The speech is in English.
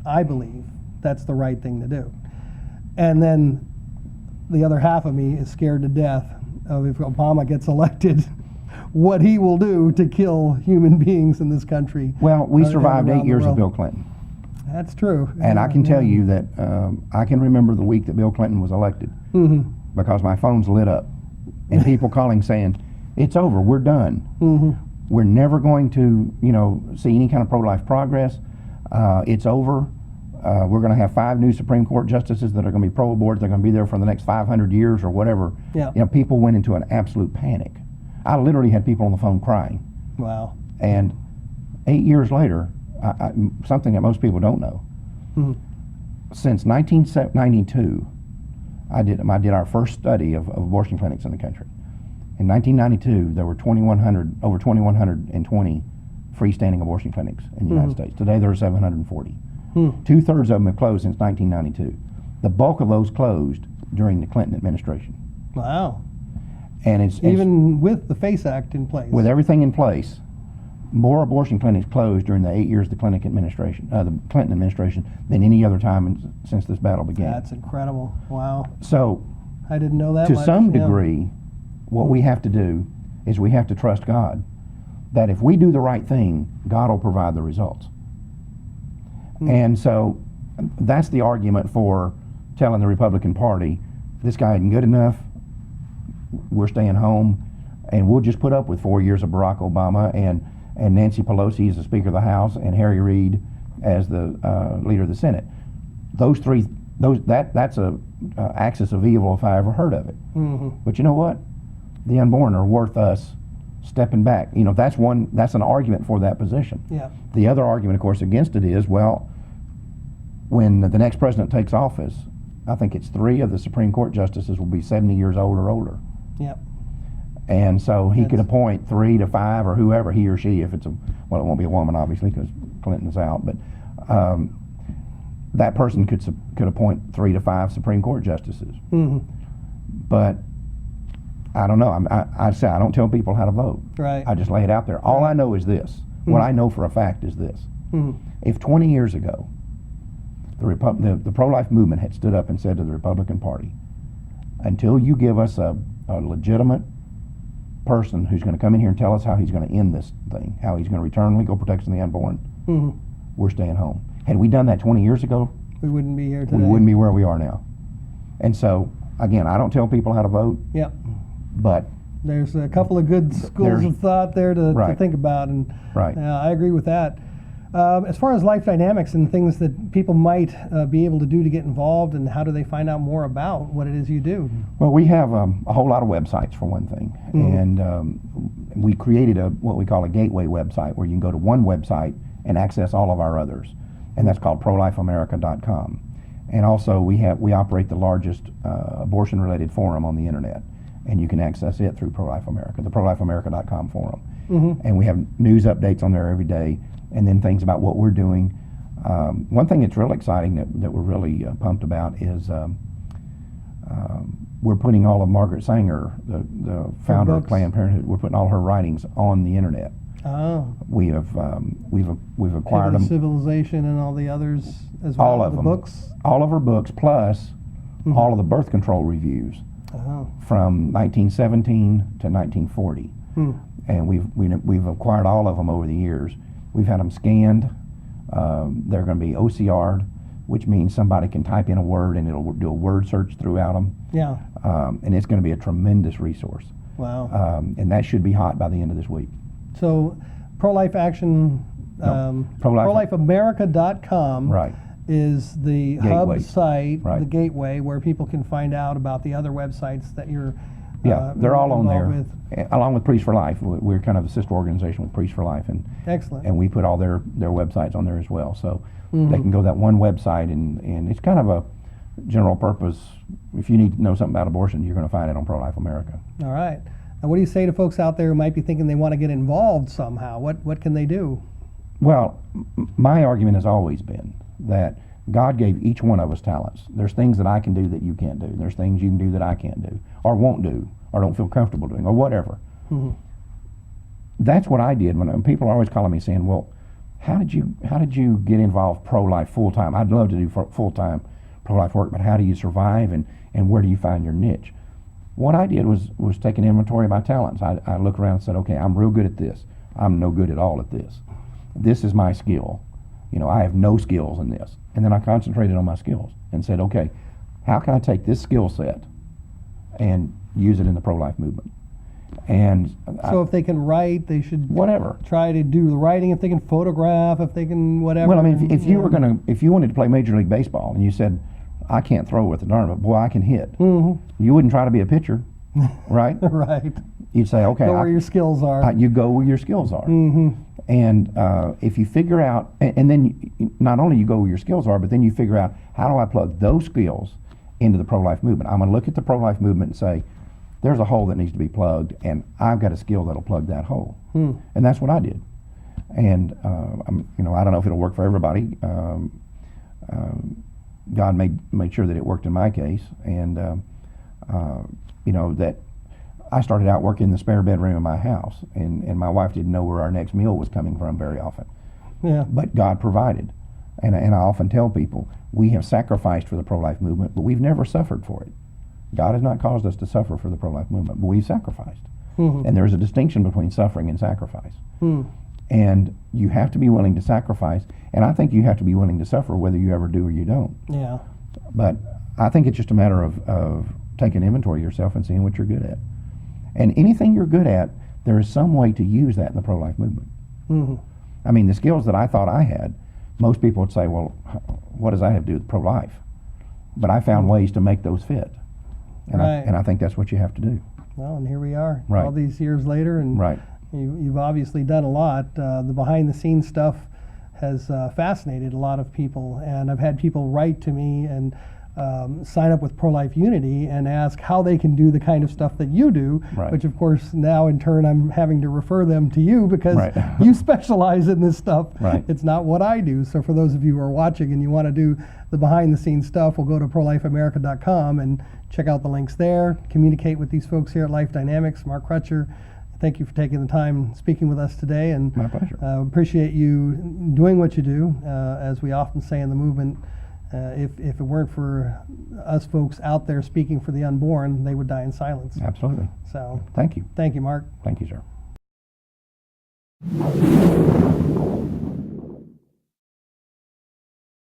I believe that's the right thing to do. And then the other half of me is scared to death of if Obama gets elected, what he will do to kill human beings in this country. Well, we survived around 8 years the of world. Bill Clinton. That's true. And I can tell you that I can remember the week that Bill Clinton was elected because my phone's lit up and people calling saying, it's over, we're done. We're never going to, see any kind of pro-life progress. It's over. We're going to have 5 new Supreme Court justices that are going to be pro-abort. They're going to be there for the next 500 years or whatever. Yeah. People went into an absolute panic. I literally had people on the phone crying. Wow. And 8 years later, something that most people don't know. Since 1992, I did our first study of abortion clinics in the country. In 1992, there were over 2,120 freestanding abortion clinics in the United States. Today, there are 740. 2/3 of them have closed since 1992. The bulk of those closed during the Clinton administration. Wow. And it's Even with the FACE Act in place. with everything in place, more abortion clinics closed during the 8 years of the Clinton administration than any other time since this battle began. That's incredible. Wow. So, I didn't know that to much. some Yeah. degree, what we have to do is we have to trust God. That if we do the right thing, God will provide the results. And so that's the argument for telling the Republican Party, this guy isn't good enough, we're staying home, and we'll just put up with 4 years of Barack Obama and Nancy Pelosi as the Speaker of the House and Harry Reid as the leader of the Senate. That's a axis of evil if I ever heard of it. But you know what? The unborn are worth us stepping back. That's an argument for that position. Yeah. The other argument, of course, against it is, well, when the next president takes office, I think it's 3 of the Supreme Court justices will be 70 years old or older. Yep. And so he could appoint 3 to 5 or whoever, he or she, if it's it won't be a woman, obviously, because Clinton's out, but that person could appoint 3 to 5 Supreme Court justices. But I don't know. I say I don't tell people how to vote. Right. I just lay it out there. All I know is this. What I know for a fact is this. If 20 years ago, the pro-life movement had stood up and said to the Republican Party, until you give us a legitimate person who's going to come in here and tell us how he's going to end this thing, how he's going to return legal protection to the unborn, we're staying home. Had we done that 20 years ago, we wouldn't be here today. we wouldn't be where we are now. And so, again, I don't tell people how to vote. Yep. But there's a couple of good schools of thought there to think about, and I agree with that. As far as Life Dynamics and things that people might be able to do to get involved, and how do they find out more about what it is you do? Well, we have a whole lot of websites for one thing, and we created what we call a gateway website where you can go to one website and access all of our others, and that's called ProLifeAmerica.com. And also we operate the largest abortion-related forum on the internet, and you can access it through Pro-Life America, the ProLifeAmerica.com forum. And we have news updates on there every day, and then things about what we're doing. One thing that's real exciting that we're really pumped about is we're putting all of Margaret Sanger, the founder of Planned Parenthood, we're putting all her writings on the internet. Oh. We've acquired them. Civilization and all the others as well. All of them. Books. All of her books, plus all of the birth control reviews from 1917 to 1940, and we've acquired all of them over the years. We've had them scanned. They're going to be OCR'd, which means somebody can type in a word and it'll do a word search throughout them. Yeah. And it's going to be a tremendous resource. Wow. And that should be hot by the end of this week. So, Pro-Life Action, ProLifeAmerica.com is the gateway. hub site, the gateway where people can find out about the other websites that you're they're all on there, with. along with Priests for Life. We're kind of a sister organization with Priests for Life, and excellent. And we put all their websites on there as well. So they can go to that one website, and it's kind of a general purpose. If you need to know something about abortion, you're going to find it on Pro-Life America. All right. And what do you say to folks out there who might be thinking they want to get involved somehow? What can they do? Well, my argument has always been that God gave each one of us talents. There's things that I can do that you can't do. There's things you can do that I can't do, or won't do, or don't feel comfortable doing, or whatever. That's what I did when people are always calling me saying, well, how did you get involved pro-life full-time? I'd love to do full-time pro-life work, but how do you survive, and where do you find your niche? What I did was take an inventory of my talents. I looked around and said, okay, I'm real good at this. I'm no good at all at this. This is my skill. I have no skills in this. And then I concentrated on my skills and said, okay, how can I take this skill set and use it in the pro-life movement? And so if they can write, they should whatever try to do the writing. If they can photograph, if they can whatever. Well, I mean, if you wanted to play Major League Baseball and you said, I can't throw with the darn, but boy, I can hit. Mm-hmm. You wouldn't try to be a pitcher, right? Right. You'd say, okay, go where your skills are. You go where your skills are. Mm-hmm. And if you figure out, and then not only you go where your skills are, but then you figure out, how do I plug those skills into the pro-life movement? I'm going to look at the pro-life movement and say, there's a hole that needs to be plugged, and I've got a skill that'll plug that hole. And that's what I did. And I don't know if it'll work for everybody. God made sure that it worked in my case, and that I started out working in the spare bedroom of my house, and my wife didn't know where our next meal was coming from very often. Yeah. But God provided, and I often tell people, we have sacrificed for the pro-life movement, but we've never suffered for it. God has not caused us to suffer for the pro-life movement, but we've sacrificed. Mm-hmm. And there's a distinction between suffering and sacrifice. And you have to be willing to sacrifice, and I think you have to be willing to suffer whether you ever do or you don't. Yeah. But I think it's just a matter of taking inventory of yourself and seeing what you're good at. And anything you're good at, there is some way to use that in the pro-life movement. Mm-hmm. I mean, the skills that I thought I had, most people would say, well, what does that have to do with pro-life? But I found ways to make those fit. And, right. I think that's what you have to do. Well, and here we are, right. all these years later, and right. you've obviously done a lot. The behind-the-scenes stuff has fascinated a lot of people, and I've had people write to me and sign up with Pro-Life Unity and ask how they can do the kind of stuff that you do, right. which of course now in turn I'm having to refer them to you because right. you specialize in this stuff. Right. It's not what I do. So for those of you who are watching and you want to do the behind-the-scenes stuff, we'll go to prolifeamerica.com and check out the links there. Communicate with these folks here at Life Dynamics. Mark Crutcher, thank you for taking the time speaking with us today. And my pleasure. Appreciate you doing what you do. As we often say in the movement, if it weren't for us folks out there speaking for the unborn, they would die in silence. Absolutely. So thank you. Thank you, Mark. Thank you, sir.